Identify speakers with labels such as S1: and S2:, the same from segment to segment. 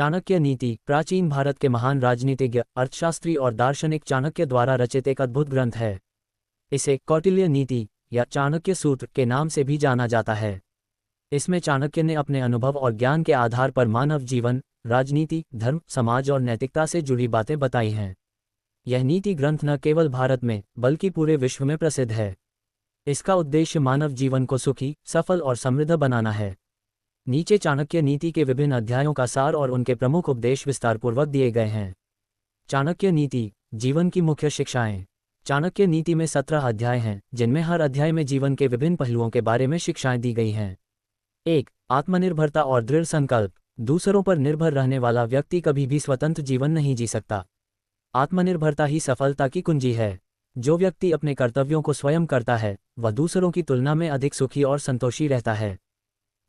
S1: चाणक्य नीति प्राचीन भारत के महान राजनीतिज्ञ, अर्थशास्त्री और दार्शनिक चाणक्य द्वारा रचित एक अद्भुत ग्रंथ है। इसे कौटिल्य नीति या चाणक्य सूत्र के नाम से भी जाना जाता है। इसमें चाणक्य ने अपने अनुभव और ज्ञान के आधार पर मानव जीवन, राजनीति, धर्म, समाज और नैतिकता से जुड़ी बातें बताई हैं। यह नीति ग्रंथ न केवल भारत में बल्कि पूरे विश्व में प्रसिद्ध है। इसका उद्देश्य मानव जीवन को सुखी, सफल और समृद्ध बनाना है। नीचे चाणक्य नीति के विभिन्न अध्यायों का सार और उनके प्रमुख उपदेश विस्तारपूर्वक दिए गए हैं। चाणक्य नीति, जीवन की मुख्य शिक्षाएं। चाणक्य नीति में 17 अध्याय हैं, जिनमें हर अध्याय में जीवन के विभिन्न पहलुओं के बारे में शिक्षाएं दी गई हैं। 1. आत्मनिर्भरता और दृढ़ संकल्प। दूसरों पर निर्भर रहने वाला व्यक्ति कभी भी स्वतंत्र जीवन नहीं जी सकता। आत्मनिर्भरता ही सफलता की कुंजी है। जो व्यक्ति अपने कर्तव्यों को स्वयं करता है, वह दूसरों की तुलना में अधिक सुखी और संतोषी रहता है।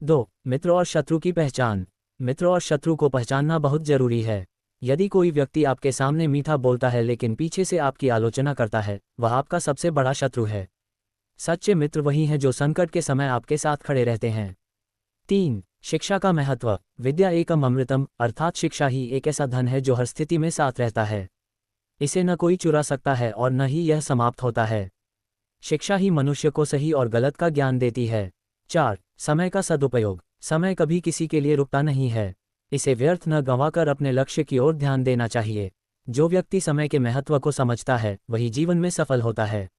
S1: 2. मित्र और शत्रु की पहचान। मित्र और शत्रु को पहचानना बहुत जरूरी है। यदि कोई व्यक्ति आपके सामने मीठा बोलता है लेकिन पीछे से आपकी आलोचना करता है, वह आपका सबसे बड़ा शत्रु है। सच्चे मित्र वही हैं जो संकट के समय आपके साथ खड़े रहते हैं। 3. शिक्षा का महत्व। विद्या एकम अमृतम, अर्थात शिक्षा ही एक ऐसा धन है जो हर स्थिति में साथ रहता है। इसे न कोई चुरा सकता है और न ही यह समाप्त होता है। शिक्षा ही मनुष्य को सही और गलत का ज्ञान देती है। 4. समय का सदुपयोग। समय कभी किसी के लिए रुकता नहीं है। इसे व्यर्थ न गंवाकर अपने लक्ष्य की ओर ध्यान देना चाहिए। जो व्यक्ति समय के महत्व को समझता है, वही जीवन में सफल होता है।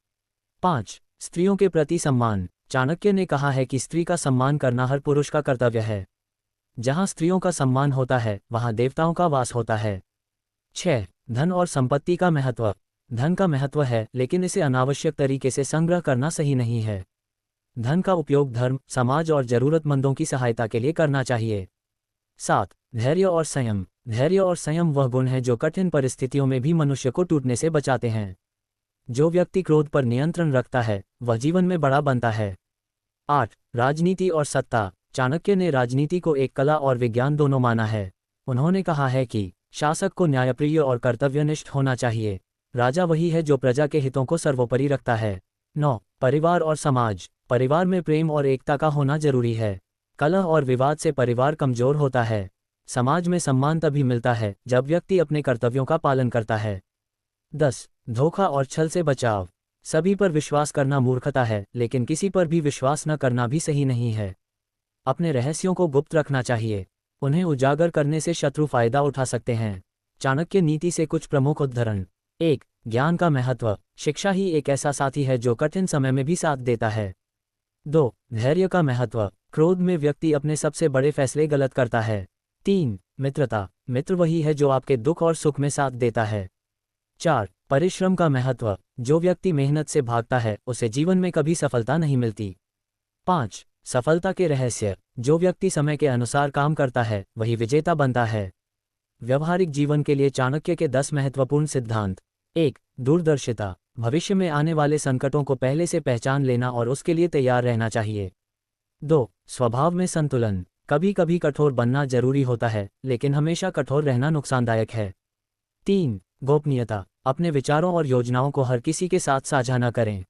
S1: 5. स्त्रियों के प्रति सम्मान। चाणक्य ने कहा है कि स्त्री का सम्मान करना हर पुरुष का कर्तव्य है। जहां स्त्रियों का सम्मान होता है, वहां देवताओं का वास होता है। 6. धन और संपत्ति का महत्व। धन का महत्व है, लेकिन इसे अनावश्यक तरीके से संग्रह करना सही नहीं है। धन का उपयोग धर्म, समाज और जरूरतमंदों की सहायता के लिए करना चाहिए। 7. धैर्य और संयम। धैर्य और संयम वह गुण है जो कठिन परिस्थितियों में भी मनुष्य को टूटने से बचाते हैं। जो व्यक्ति क्रोध पर नियंत्रण रखता है, वह जीवन में बड़ा बनता है। 8. राजनीति और सत्ता। चाणक्य ने राजनीति को एक कला और विज्ञान दोनों माना है। उन्होंने कहा है कि शासक को न्यायप्रिय और कर्तव्यनिष्ठ होना चाहिए। राजा वही है जो प्रजा के हितों को सर्वोपरि रखता है। 9. परिवार और समाज। परिवार में प्रेम और एकता का होना जरूरी है। कलह और विवाद से परिवार कमजोर होता है। समाज में सम्मान तभी मिलता है जब व्यक्ति अपने कर्तव्यों का पालन करता है। 10. धोखा और छल से बचाव। सभी पर विश्वास करना मूर्खता है, लेकिन किसी पर भी विश्वास न करना भी सही नहीं है। अपने रहस्यों को गुप्त रखना चाहिए। उन्हें उजागर करने से शत्रु फायदा उठा सकते हैं। चाणक्य नीति से कुछ प्रमुख उदाहरण। 1. ज्ञान का महत्व। शिक्षा ही एक ऐसा साथी है जो कठिन समय में भी साथ देता है। 2. धैर्य का महत्व। क्रोध में व्यक्ति अपने सबसे बड़े फैसले गलत करता है। 3. मित्रता। मित्र वही है जो आपके दुख और सुख में साथ देता है। 4. परिश्रम का महत्व। जो व्यक्ति मेहनत से भागता है, उसे जीवन में कभी सफलता नहीं मिलती। 5. सफलता के रहस्य। जो व्यक्ति समय के अनुसार काम करता है, वही विजेता बनता है। व्यवहारिक जीवन के लिए चाणक्य के 10 महत्वपूर्ण सिद्धांत। 1. दूरदर्शिता। भविष्य में आने वाले संकटों को पहले से पहचान लेना और उसके लिए तैयार रहना चाहिए। 2. स्वभाव में संतुलन। कभी कभी कठोर बनना जरूरी होता है, लेकिन हमेशा कठोर रहना नुकसानदायक है। 3. गोपनीयता। अपने विचारों और योजनाओं को हर किसी के साथ साझा न करें।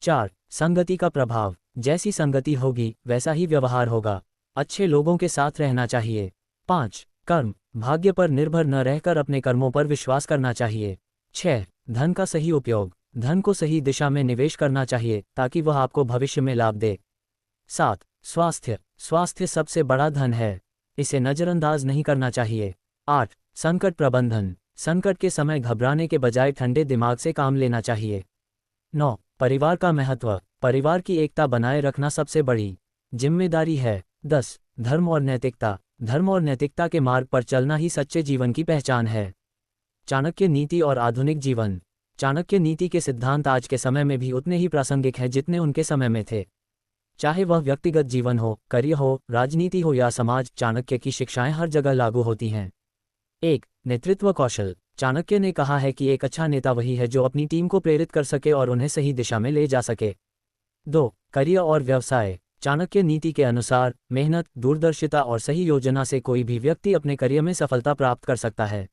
S1: 4. संगति का प्रभाव। जैसी संगति होगी, वैसा ही व्यवहार होगा। अच्छे लोगों के साथ रहना चाहिए। 5. कर्म। भाग्य पर निर्भर न रहकर अपने कर्मों पर विश्वास करना चाहिए। 6. धन का सही उपयोग। धन को सही दिशा में निवेश करना चाहिए ताकि वह आपको भविष्य में लाभ दे। 7. स्वास्थ्य। स्वास्थ्य सबसे बड़ा धन है, इसे नजरअंदाज नहीं करना चाहिए। 8. संकट प्रबंधन। संकट के समय घबराने के बजाय ठंडे दिमाग से काम लेना चाहिए। 9. परिवार का महत्व। परिवार की एकता बनाए रखना सबसे बड़ी जिम्मेदारी है। 10. धर्म और नैतिकता। धर्म और नैतिकता के मार्ग पर चलना ही सच्चे जीवन की पहचान है। चाणक्य नीति और आधुनिक जीवन। चाणक्य नीति के सिद्धांत आज के समय में भी उतने ही प्रासंगिक हैं जितने उनके समय में थे। चाहे वह व्यक्तिगत जीवन हो, करियर हो, राजनीति हो या समाज, चाणक्य की शिक्षाएं हर जगह लागू होती हैं। 1. नेतृत्व कौशल। चाणक्य ने कहा है कि एक अच्छा नेता वही है जो अपनी टीम को प्रेरित कर सके और उन्हें सही दिशा में ले जा सके। 2. करियर और व्यवसाय। चाणक्य नीति के अनुसार मेहनत, दूरदर्शिता और सही योजना से कोई भी व्यक्ति अपने करियर में सफलता प्राप्त कर सकता है।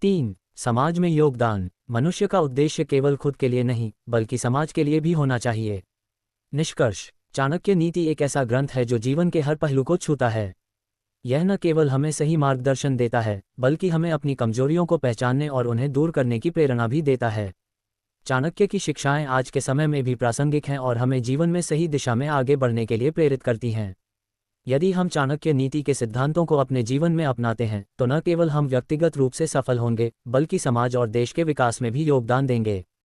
S1: 3. समाज में योगदान। मनुष्य का उद्देश्य केवल खुद के लिए नहीं, बल्कि समाज के लिए भी होना चाहिए। निष्कर्ष। चाणक्य नीति एक ऐसा ग्रंथ है जो जीवन के हर पहलू को छूता है। यह न केवल हमें सही मार्गदर्शन देता है, बल्कि हमें अपनी कमजोरियों को पहचानने और उन्हें दूर करने की प्रेरणा भी देता है। चाणक्य की शिक्षाएं आज के समय में भी प्रासंगिक हैं और हमें जीवन में सही दिशा में आगे बढ़ने के लिए प्रेरित करती हैं। यदि हम चाणक्य नीति के सिद्धांतों को अपने जीवन में अपनाते हैं, तो न केवल हम व्यक्तिगत रूप से सफल होंगे, बल्कि समाज और देश के विकास में भी योगदान देंगे।